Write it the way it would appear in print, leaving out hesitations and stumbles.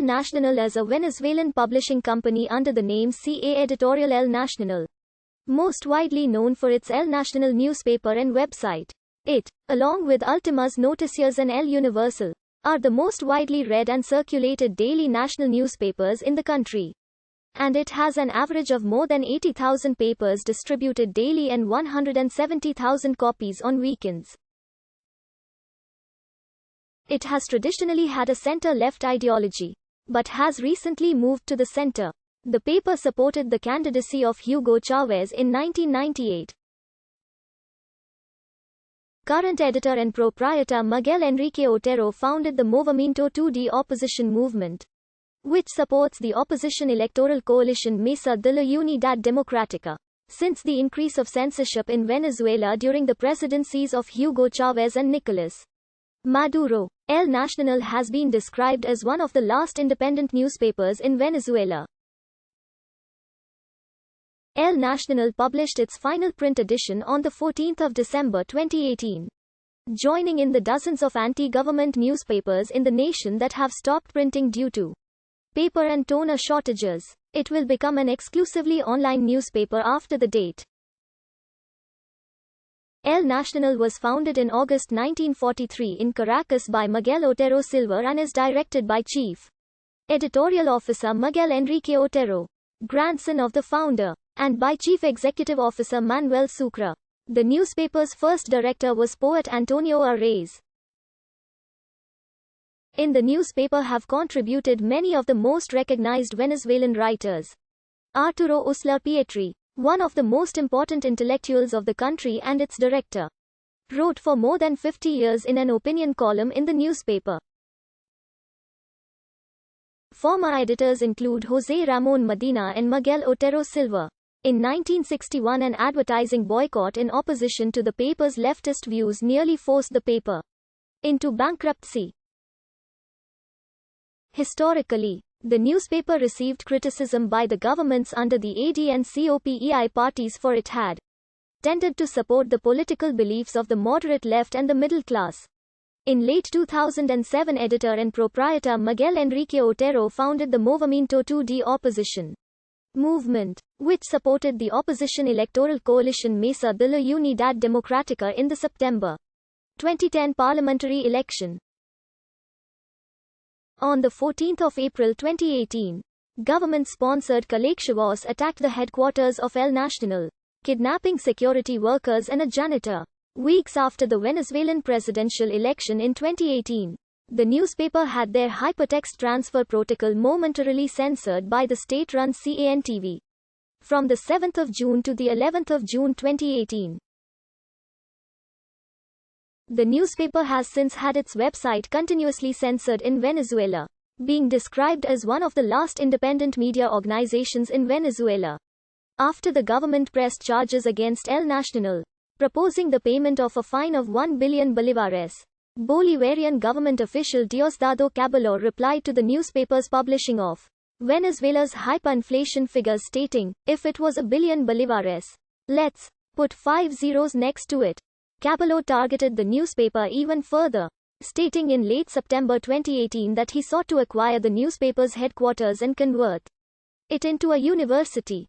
Nacional is a Venezuelan publishing company under the name CA Editorial El Nacional. Most widely known for its El Nacional newspaper and website. It, along with Ultimas Noticias and El Universal, are the most widely read and circulated daily national newspapers in the country. And it has an average of more than 80,000 papers distributed daily and 170,000 copies on weekends. It has traditionally had a center-left ideology, but has recently moved to the center. The paper supported the candidacy of Hugo Chavez in 1998. Current editor and proprietor Miguel Enrique Otero founded the Movimiento 2D opposition movement, which supports the opposition electoral coalition Mesa de la Unidad Democrática. Since the increase of censorship in Venezuela during the presidencies of Hugo Chavez and Nicolás Maduro, El Nacional has been described as one of the last independent newspapers in Venezuela. El Nacional published its final print edition on 14 December 2018. Joining in the dozens of anti-government newspapers in the nation that have stopped printing due to paper and toner shortages, it will become an exclusively online newspaper after the date. El Nacional was founded in August 1943 in Caracas by Miguel Otero Silva and is directed by Chief Editorial Officer Miguel Enrique Otero, grandson of the founder, and by Chief Executive Officer Manuel Sucre. The newspaper's first director was poet Antonio Arraiz. In the newspaper have contributed many of the most recognized Venezuelan writers. Arturo Uslar Pietri, one of the most important intellectuals of the country and its director, wrote for more than 50 years in an opinion column in the newspaper. Former editors include José Ramón Medina and Miguel Otero Silva. In 1961, an advertising boycott in opposition to the paper's leftist views nearly forced the paper into bankruptcy. Historically, the newspaper received criticism by the governments under the AD and COPEI parties for it had tended to support the political beliefs of the moderate left and the middle class. In late 2007, editor and proprietor Miguel Enrique Otero founded the Movimiento 2D opposition movement, which supported the opposition electoral coalition Mesa de la Unidad Democrática in the September 2010 parliamentary election. On 14 April 2018, government-sponsored Kalashnikovs attacked the headquarters of El Nacional, kidnapping security workers and a janitor. Weeks after the Venezuelan presidential election in 2018, the newspaper had their hypertext transfer protocol momentarily censored by the state-run CANTV. From 7 June to 11 June 2018. The newspaper has since had its website continuously censored in Venezuela, being described as one of the last independent media organizations in Venezuela. After the government pressed charges against El Nacional, proposing the payment of a fine of 1 billion bolívares, Bolivarian government official Diosdado Cabello replied to the newspaper's publishing of Venezuela's hyperinflation figures stating, "If it was a billion bolívares, let's put 5 zeros next to it." Cabello targeted the newspaper even further, stating in late September 2018 that he sought to acquire the newspaper's headquarters and convert it into a university.